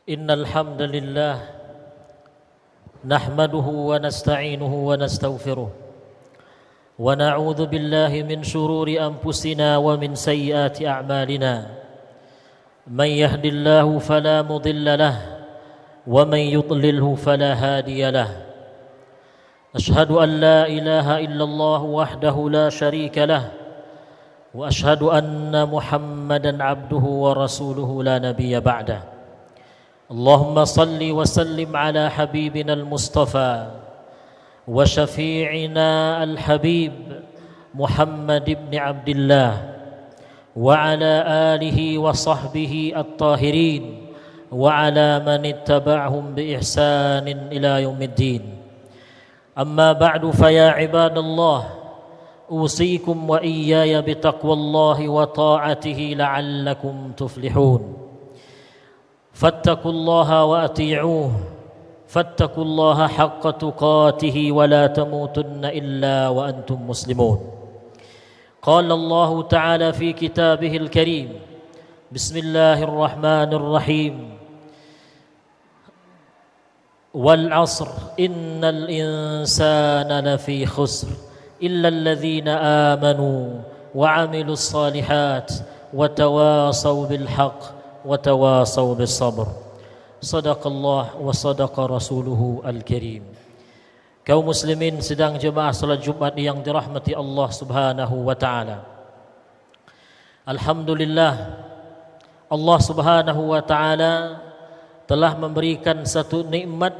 Innal hamdalillah nahmaduhu wa nasta'inuhu wa nastaghfiruh wa na'udzu billahi min shururi anfusina wa min sayyiati a'malina. Man yahdihillahu fala mudilla lahu wa man yudlilhu fala hadiya lahu. Ashhadu an la ilaha illallah wahdahu la syarika lahu wa ashhadu anna Muhammadan abduhu wa rasuluhu la nabiyya ba'dah. Allahumma salli wa sallim ala habibina al-Mustafa wa syafi'ina al-Habib Muhammad ibn Abdullah wa ala alihi wa sahbihi at-tahirin wa ala man ittaba'ahum bi ihsanin ila yaumiddin. Amma ba'du fa ya ibadallah, usikum wa iyaya bi taqwallahi wa ta'atihi la'allakum tuflihun. Fattaqullaha wa ati'uhu, fattaqullaha haqqa tuqatih wa la tamutunna illa wa antum muslimun. Qala Allah ta'ala fi kitabihil karim, Bismillahirrahmanirrahim. Wal 'asr innal insana lafi khusr illa alladhina amanu wa 'amilus salihat wa tawasaw bil haqq wa tawasaw bis sabr. Sadaqallah wa sadaqa rasuluhu al-karim. Kaum muslimin sedang jemaah salat Jumat yang dirahmati Allah Subhanahu wa taala. Alhamdulillah, Allah Subhanahu wa taala telah memberikan satu nikmat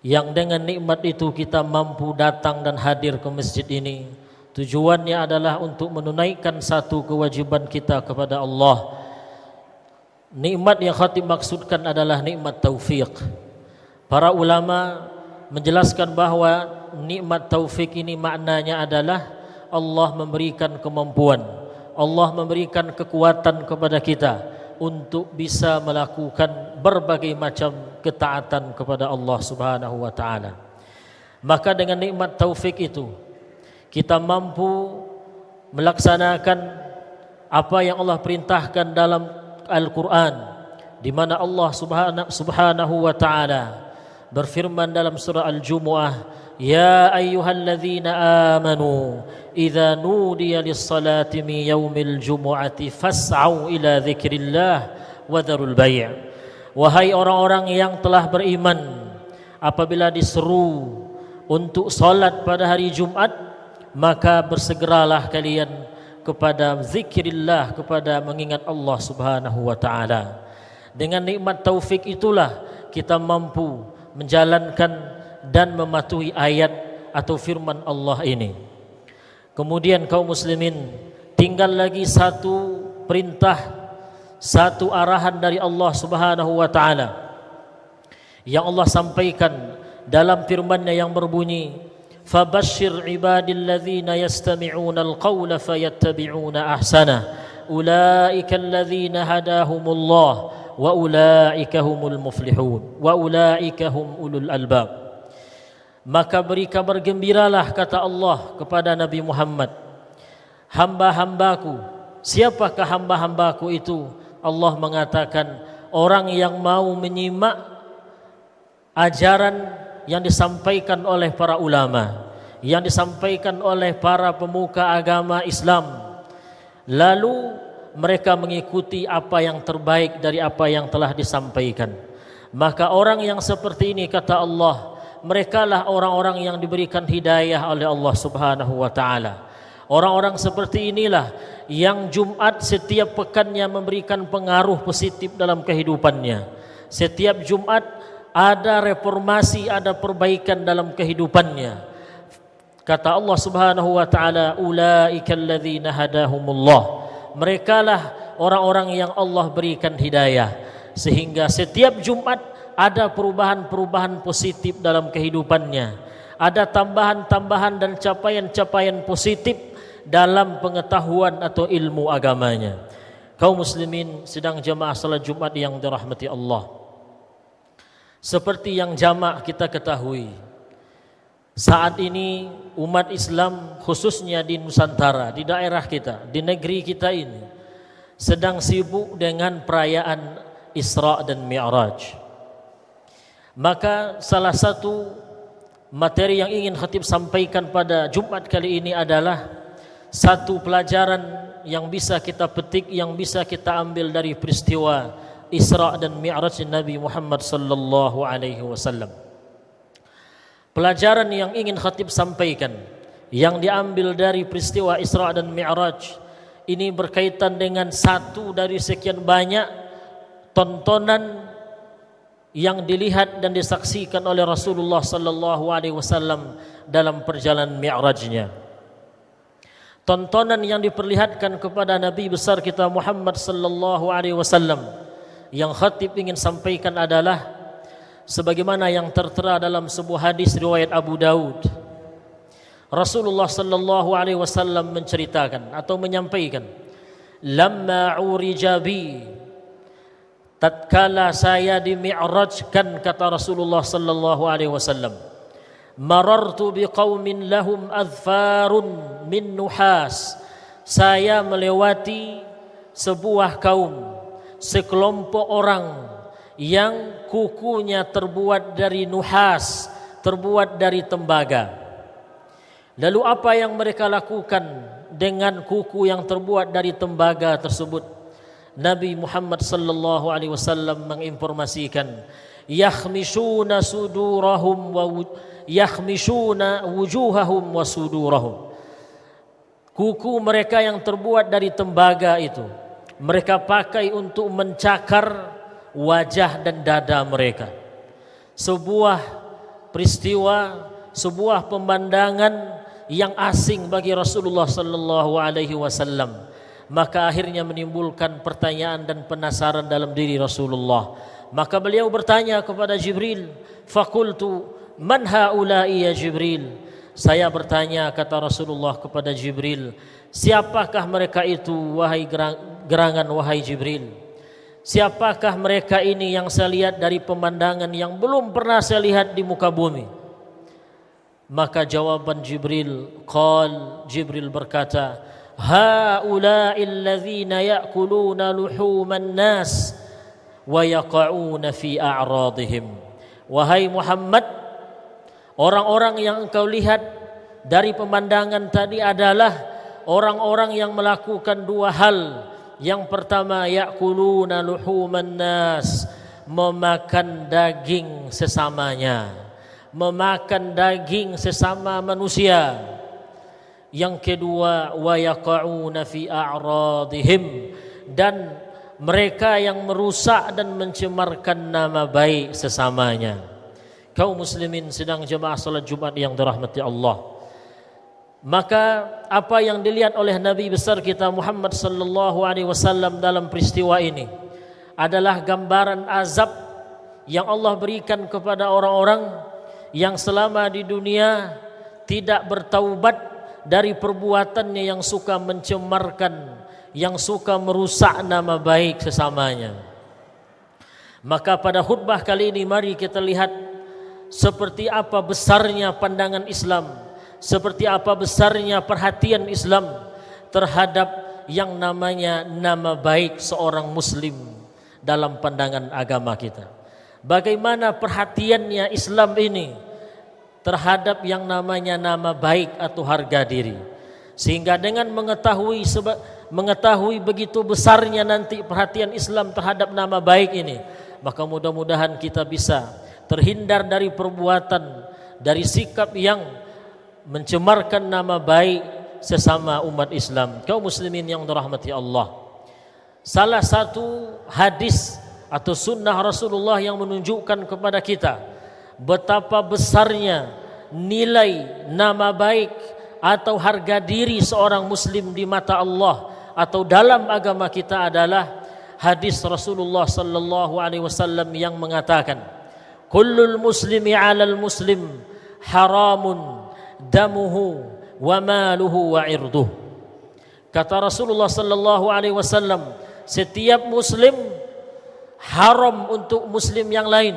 yang dengan nikmat itu kita mampu datang dan hadir ke masjid ini. Tujuannya adalah untuk menunaikan satu kewajiban kita kepada Allah. Nikmat yang khatib maksudkan adalah nikmat taufik. Para ulama menjelaskan bahawa nikmat taufik ini maknanya adalah Allah memberikan kemampuan, Allah memberikan kekuatan kepada kita untuk bisa melakukan berbagai macam ketaatan kepada Allah Subhanahu wa taala. Maka dengan nikmat taufik itu kita mampu melaksanakan apa yang Allah perintahkan dalam Al-Quran, di mana Allah Subhanahu wa taala berfirman dalam surah Al-Jumu'ah, ya ayyuhalladzina amanu idza nudiya lis-salati min yaumil jumu'ati fas'au ila dzikrillah wa dzarul bai'. Wahai orang-orang yang telah beriman, apabila diseru untuk salat pada hari Jumat, maka bersegeralah kalian kepada zikrillah, kepada mengingat Allah Subhanahu wa taala. Dengan nikmat taufik itulah kita mampu menjalankan dan mematuhi ayat atau firman Allah ini. Kemudian kaum muslimin, tinggal lagi satu perintah, satu arahan dari Allah Subhanahu wa taala yang Allah sampaikan dalam firman-Nya yang berbunyi, Fabashshir ibadilladzina yastami'una al-qawla fayattabi'una ahsana ulaika alladzina hadahumullah wa ulaika humul muflihun wa ulaika hum ulul albab. Maka beri kabar gembiralah, kata Allah kepada Nabi Muhammad, hamba-hambaku. Siapakah hamba-hambaku itu? Allah mengatakan orang yang mau menyimak ajaran yang disampaikan oleh para ulama, yang disampaikan oleh para pemuka agama Islam, lalu mereka mengikuti apa yang terbaik dari apa yang telah disampaikan. Maka orang yang seperti ini, kata Allah, merekalah orang-orang yang diberikan hidayah oleh Allah Subhanahu wa taala. Orang-orang seperti inilah yang Jumat setiap pekannya memberikan pengaruh positif dalam kehidupannya. Setiap Jumat ada reformasi, ada perbaikan dalam kehidupannya. Kata Allah Subhanahu wa taala, ulaikal ladzina hadahumullah. Merekalah orang-orang yang Allah berikan hidayah, sehingga setiap Jumat ada perubahan-perubahan positif dalam kehidupannya. Ada tambahan-tambahan dan capaian-capaian positif dalam pengetahuan atau ilmu agamanya. Kaum muslimin sedang jamaah salat Jumat yang dirahmati Allah. Seperti yang jamak kita ketahui, saat ini umat Islam khususnya di Nusantara, di daerah kita, di negeri kita ini sedang sibuk dengan perayaan Isra dan Mi'raj. Maka salah satu materi yang ingin khatib sampaikan pada Jumat kali ini adalah satu pelajaran yang bisa kita petik, yang bisa kita ambil dari peristiwa Isra dan Mi'raj Nabi Muhammad sallallahu alaihi wasallam. Pelajaran yang ingin khatib sampaikan yang diambil dari peristiwa Isra dan Mi'raj ini berkaitan dengan satu dari sekian banyak tontonan yang dilihat dan disaksikan oleh Rasulullah sallallahu alaihi wasallam dalam perjalanan Mi'rajnya. Tontonan yang diperlihatkan kepada Nabi besar kita Muhammad sallallahu alaihi wasallam yang khatib ingin sampaikan adalah sebagaimana yang tertera dalam sebuah hadis riwayat Abu Daud. Rasulullah sallallahu alaihi wasallam menceritakan atau menyampaikan, "Lamma urija bi," tatkala saya dimi'rajkan, kata Rasulullah sallallahu alaihi wasallam, "marartu biqaumin lahum adfarun min nuhas." Saya melewati sebuah kaum, sekelompok orang yang kukunya terbuat dari nuhas, terbuat dari tembaga. Lalu apa yang mereka lakukan dengan kuku yang terbuat dari tembaga tersebut? Nabi Muhammad sallallahu alaihi wasallam menginformasikan, yakhmishuna sudurahum wa yakhmishuna wujuhahum wa sudurahum. Kuku mereka yang terbuat dari tembaga itu mereka pakai untuk mencakar wajah dan dada mereka. Sebuah peristiwa, sebuah pemandangan yang asing bagi Rasulullah sallallahu alaihi wasallam. Maka akhirnya menimbulkan pertanyaan dan penasaran dalam diri Rasulullah. Maka beliau bertanya kepada Jibril, "Faqultu man haula'i ya Jibril?" Saya bertanya, kata Rasulullah kepada Jibril, "Siapakah mereka itu wahai gerangan wahai Jibril? Siapakah mereka ini yang saya lihat dari pemandangan yang belum pernah saya lihat di muka bumi?" Maka jawaban Jibril, Jibril berkata, "Haula'il ladzina ya'kuluna luhuman nas wa yaqa'una fi a'radihim." Wahai Muhammad, orang-orang yang engkau lihat dari pemandangan tadi adalah orang-orang yang melakukan dua hal. Yang pertama, ya'kuluna luhuman nas, memakan daging sesamanya, memakan daging sesama manusia. Yang kedua, wa yaqa'una fi a'radihim, dan mereka yang merusak dan mencemarkan nama baik sesamanya. Kaum muslimin sedang jemaah salat Jumat yang dirahmati Allah. Maka apa yang dilihat oleh Nabi besar kita Muhammad sallallahu alaihi wasallam dalam peristiwa ini adalah gambaran azab yang Allah berikan kepada orang-orang yang selama di dunia tidak bertaubat dari perbuatannya yang suka mencemarkan, yang suka merusak nama baik sesamanya. Maka pada khutbah kali ini mari kita lihat seperti apa besarnya pandangan Islam, seperti apa besarnya perhatian Islam terhadap yang namanya nama baik seorang muslim dalam pandangan agama kita. Bagaimana perhatiannya Islam ini terhadap yang namanya nama baik atau harga diri. Sehingga dengan mengetahui begitu besarnya nanti perhatian Islam terhadap nama baik ini, maka mudah-mudahan kita bisa terhindar dari perbuatan, dari sikap yang mencemarkan nama baik sesama umat Islam. Kaum muslimin yang dirahmati Allah, salah satu hadis atau sunnah Rasulullah yang menunjukkan kepada kita betapa besarnya nilai nama baik atau harga diri seorang muslim di mata Allah atau dalam agama kita adalah hadis Rasulullah sallallahu alaihi wasallam yang mengatakan, "Kullul muslimi 'alal muslim haramun damuhu wa maluhu wa irduh." Kata Rasulullah sallallahu alaihi wasallam, setiap muslim haram untuk muslim yang lain.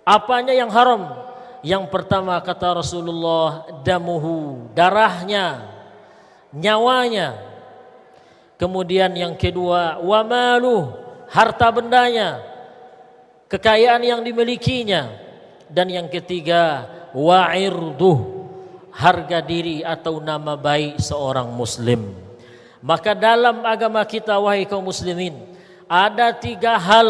Apanya yang haram? Yang pertama kata Rasulullah, damuhu, darahnya, nyawanya. Kemudian yang kedua, wa maluh, harta bendanya, kekayaan yang dimilikinya. Dan yang ketiga, wa'irduh, harga diri atau nama baik seorang muslim. Maka dalam agama kita, wahai kaum muslimin, ada 3 hal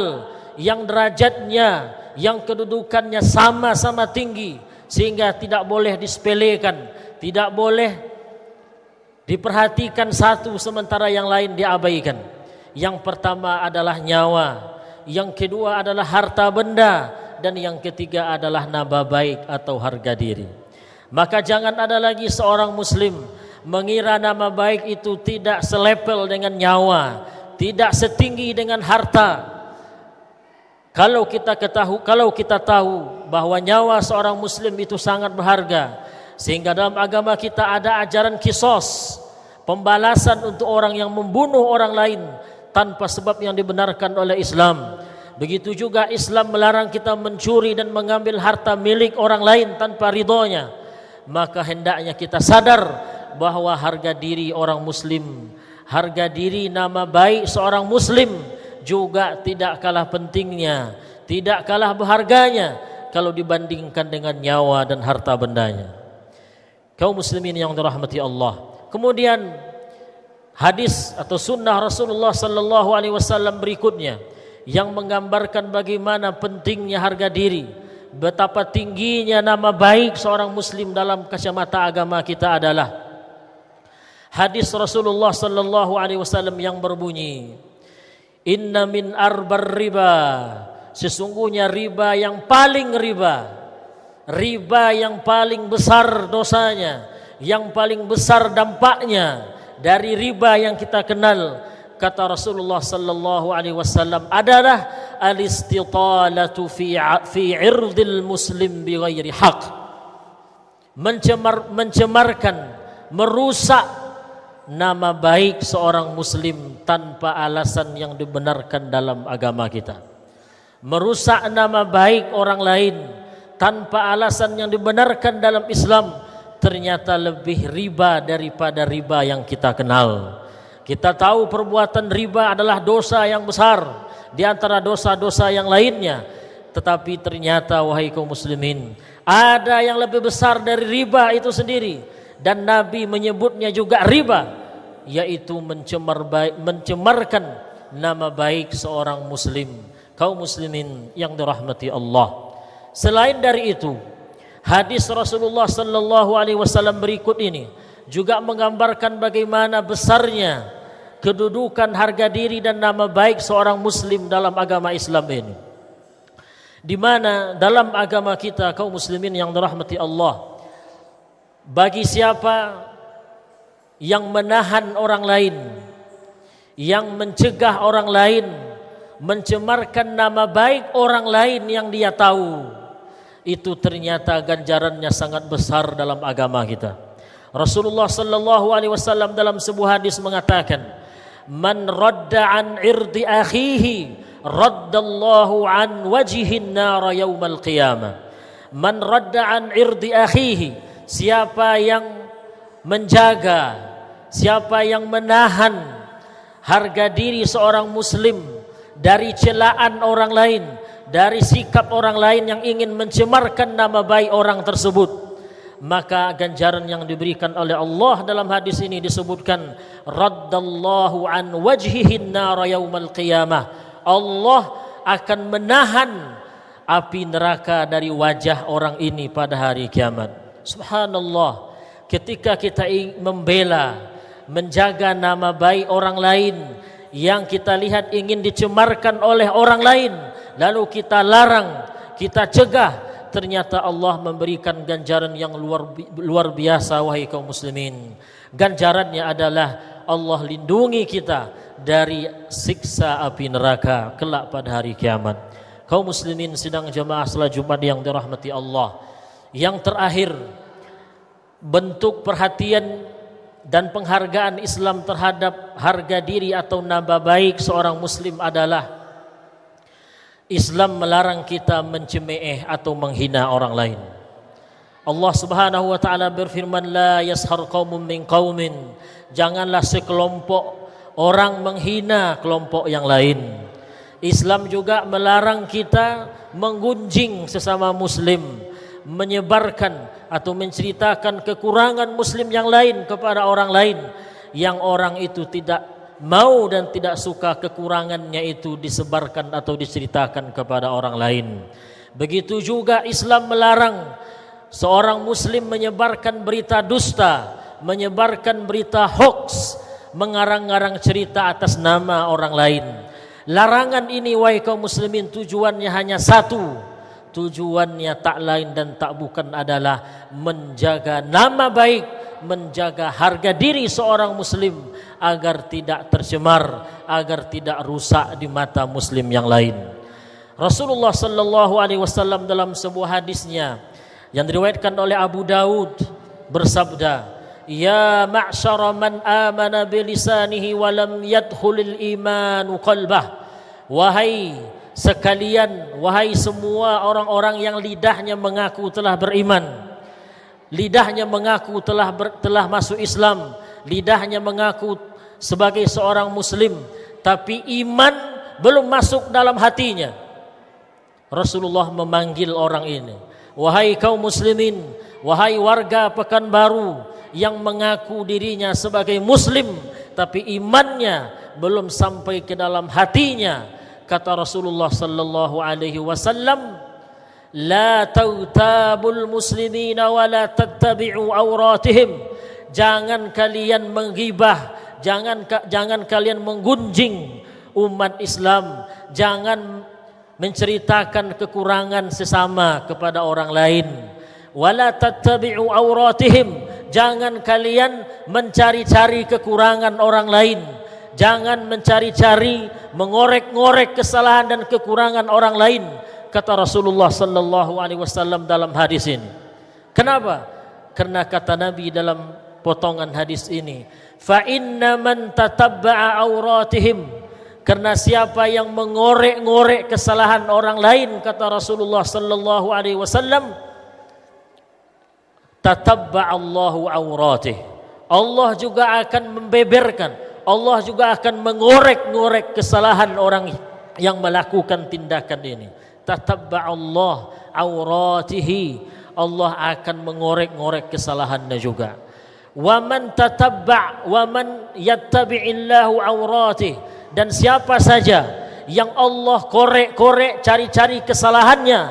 yang derajatnya, yang kedudukannya sama-sama tinggi, sehingga tidak boleh disepelekan, tidak boleh diperhatikan satu sementara yang lain diabaikan. Yang pertama adalah nyawa, yang kedua adalah harta benda, dan yang ketiga adalah nama baik atau harga diri. Maka jangan ada lagi seorang muslim mengira nama baik itu tidak selepel dengan nyawa, tidak setinggi dengan harta. Kalau kita tahu bahwa nyawa seorang muslim itu sangat berharga, sehingga dalam agama kita ada ajaran kisos, pembalasan untuk orang yang membunuh orang lain tanpa sebab yang dibenarkan oleh Islam. Begitu juga Islam melarang kita mencuri dan mengambil harta milik orang lain tanpa ridhonya. Maka hendaknya kita sadar bahwa harga diri orang muslim, harga diri nama baik seorang muslim juga tidak kalah pentingnya, tidak kalah berharganya kalau dibandingkan dengan nyawa dan harta bendanya. Kaum muslimin yang dirahmati Allah. Kemudian hadis atau sunnah Rasulullah sallallahu alaihi wasallam berikutnya yang menggambarkan bagaimana pentingnya harga diri, betapa tingginya nama baik seorang muslim dalam kacamata agama kita adalah hadis Rasulullah sallallahu alaihi wasallam yang berbunyi, inna min arbar riba, sesungguhnya riba yang paling riba yang paling besar dosanya, yang paling besar dampaknya dari riba yang kita kenal, kata Rasulullah sallallahu alaihi wasallam, adalah al-istitalatu fi irdil muslim bighairi haq, mencemarkan, merusak nama baik seorang muslim tanpa alasan yang dibenarkan dalam agama kita. Merusak nama baik orang lain tanpa alasan yang dibenarkan dalam Islam ternyata lebih riba daripada riba yang kita kenal. Kita tahu perbuatan riba adalah dosa yang besar di antara dosa-dosa yang lainnya, tetapi ternyata wahai kaum muslimin, ada yang lebih besar dari riba itu sendiri, dan Nabi menyebutnya juga riba, yaitu mencemarkan nama baik seorang muslim. Kaum muslimin yang dirahmati Allah. Selain dari itu, hadis Rasulullah sallallahu alaihi wasallam berikut ini juga menggambarkan bagaimana besarnya kedudukan harga diri dan nama baik seorang muslim dalam agama Islam ini. Di mana dalam agama kita, kaum muslimin yang dirahmati Allah, bagi siapa yang menahan orang lain, yang mencegah orang lain mencemarkan nama baik orang lain yang dia tahu, itu ternyata ganjarannya sangat besar dalam agama kita. Rasulullah sallallahu alaihi wasallam dalam sebuah hadis mengatakan, man radda an irdi akhihi raddallahu an wajhin nar yaumal qiyamah. Man radda an irdi akhihi, siapa yang menjaga, siapa yang menahan harga diri seorang muslim dari celaan orang lain, dari sikap orang lain yang ingin mencemarkan nama baik orang tersebut, maka ganjaran yang diberikan oleh Allah dalam hadis ini disebutkan, raddallahu an wajhihin nar yaumal qiyamah, Allah akan menahan api neraka dari wajah orang ini pada hari kiamat. Subhanallah, ketika kita membela, menjaga nama baik orang lain yang kita lihat ingin dicemarkan oleh orang lain, lalu kita larang, kita cegah, ternyata Allah memberikan ganjaran yang luar biasa wahai kaum muslimin. Ganjarannya adalah Allah lindungi kita dari siksa api neraka kelak pada hari kiamat. Kaum muslimin sidang jamaah salat Jumat yang dirahmati Allah, yang terakhir, bentuk perhatian dan penghargaan Islam terhadap harga diri atau nama baik seorang muslim adalah Islam melarang kita mencemooh atau menghina orang lain. Allah Subhanahu wa taala berfirman, la yashar qaumun min qaumin, janganlah sekelompok orang menghina kelompok yang lain. Islam juga melarang kita menggunjing sesama muslim, menyebarkan atau menceritakan kekurangan muslim yang lain kepada orang lain yang orang itu tidak mau dan tidak suka kekurangannya itu disebarkan atau diceritakan kepada orang lain. Begitu juga Islam melarang seorang muslim menyebarkan berita dusta, menyebarkan berita hoax, mengarang-arang cerita atas nama orang lain. Larangan ini wahai kaum muslimin tujuannya hanya satu. Tujuannya tak lain dan tak bukan adalah menjaga nama baik, menjaga harga diri seorang muslim agar tidak tercemar, agar tidak rusak di mata muslim yang lain. Rasulullah sallallahu alaihi wasallam dalam sebuah hadisnya yang diriwayatkan oleh Abu Daud bersabda, "Ya ma'syara man amana bilisanihi wa lam yadkhulil imanu qalbah." Wahai sekalian, wahai semua orang-orang yang lidahnya mengaku telah beriman, lidahnya mengaku telah masuk Islam, lidahnya mengaku sebagai seorang muslim, tapi iman belum masuk dalam hatinya. Rasulullah memanggil orang ini, wahai kaum muslimin, wahai warga Pekanbaru yang mengaku dirinya sebagai muslim tapi imannya belum sampai ke dalam hatinya. Kata Rasulullah sallallahu alaihi wasallam, la tautabul muslimina wa la tattabi'u auratihim. Jangan kalian menggibah, jangan kalian menggunjing umat Islam, jangan menceritakan kekurangan sesama kepada orang lain. Wala tattabi'u auratihim, jangan kalian mencari-cari kekurangan orang lain, jangan mencari-cari mengorek-ngorek kesalahan dan kekurangan orang lain, kata Rasulullah sallallahu alaihi wasallam dalam hadis ini. Kenapa? Karena kata Nabi dalam potongan hadis ini, fa inna man tatabba'a auratihim, karena siapa yang mengorek-ngorek kesalahan orang lain, kata Rasulullah sallallahu alaihi wasallam, tatabba'allahu auratih, Allah juga akan membeberkan, Allah juga akan mengorek-ngorek kesalahan orang yang melakukan tindakan ini. Tatabba'allah auratihi, Allah akan mengorek-ngorek kesalahannya juga. Wa man tatabba' wa man yattabi'illahu auratih, dan siapa saja yang Allah korek-korek cari-cari kesalahannya,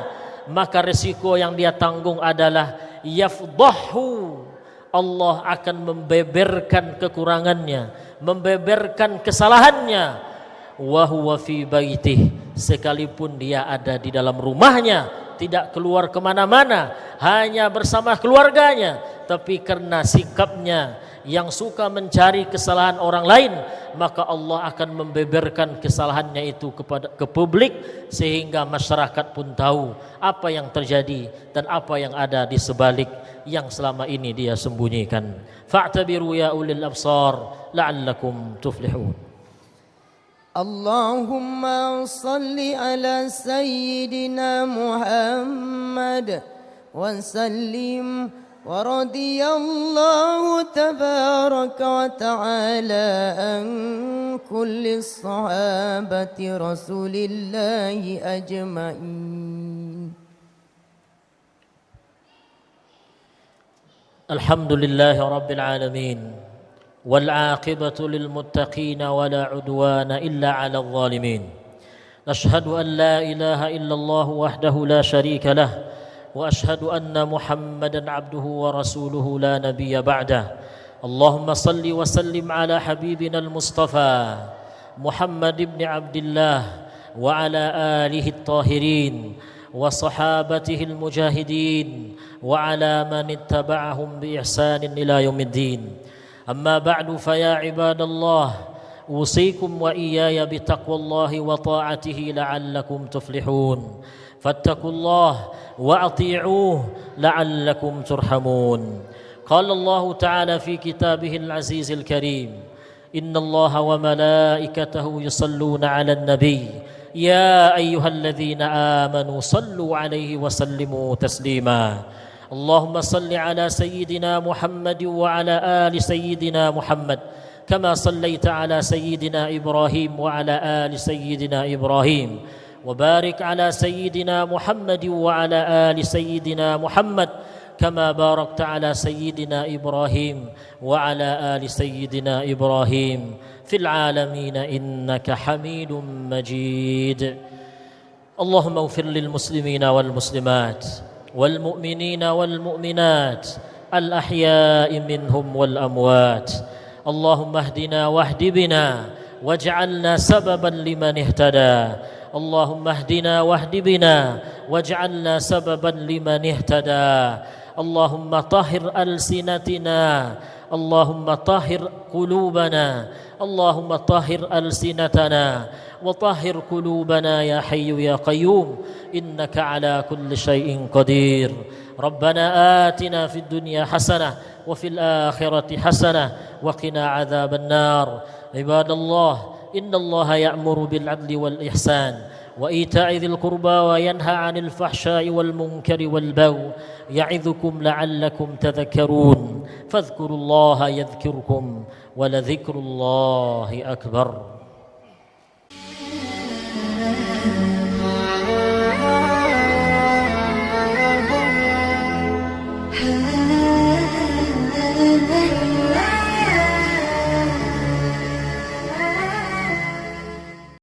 maka resiko yang dia tanggung adalah yafdahu, Allah akan membeberkan kekurangannya, membeberkan kesalahannya. Wa huwa fi baitih, sekalipun dia ada di dalam rumahnya, tidak keluar kemana-mana, hanya bersama keluarganya, tapi karena sikapnya yang suka mencari kesalahan orang lain, maka Allah akan membeberkan kesalahannya itu ke publik, sehingga masyarakat pun tahu apa yang terjadi dan apa yang ada di sebalik yang selama ini dia sembunyikan. Fa'tabiru ya ulil absar la'allakum tuflihun. Allahumma salli ala sayyidina Muhammad wa sallim. ورضي الله تبارك وتعالى عن كل الصحابة رسول الله أجمعين. الحمد لله رب العالمين والعاقبة للمتقين ولا عدوان إلا على الظالمين. نشهد أن لا إله إلا الله وحده لا شريك له وأشهد أن محمدا عبده ورسوله لا نبي بعده. اللهم صل وسلم على حبيبنا المصطفى محمد بن عبد الله وعلى آله الطاهرين وصحابته المجاهدين وعلى من اتبعهم بإحسان إلى يوم الدين. أما بعد فيا عباد الله أوصيكم وإياي بتقوى الله وطاعته لعلكم تفلحون. فاتقوا الله وأطيعوه لعلكم ترحمون. قال الله تعالى في كتابه العزيز الكريم: إن الله وملائكته يصلون على النبي يا أيها الذين آمنوا صلوا عليه وسلموا تسليما. اللهم صل على سيدنا محمد وعلى آل سيدنا محمد كما صليت على سيدنا إبراهيم وعلى آل سيدنا إبراهيم وبارك على سيدنا محمد وعلى آل سيدنا محمد كما باركت على سيدنا إبراهيم وعلى آل سيدنا إبراهيم في العالمين إنك حميد مجيد. اللهم اغفر للمسلمين والمسلمات والمؤمنين والمؤمنات الأحياء منهم والأموات. اللهم اهدنا واهد بنا واجعلنا سببا لمن اهتدى. اللهم اهدنا واهد بنا واجعلنا سببا لمن اهتدى. اللهم طهر ألسنتنا، اللهم طهر قلوبنا، اللهم طهر ألسنتنا وطهر قلوبنا يا حي يا قيوم إنك على كل شيء قدير. ربنا آتنا في الدنيا حسنة وفي الآخرة حسنة وقنا عذاب النار. عباد الله، إن الله يأمر بالعدل والإحسان وإيتاء ذي القربى وينهى عن الفحشاء والمنكر والبغي يعظكم لعلكم تذكرون. فاذكروا الله يذكركم ولذكر الله أكبر.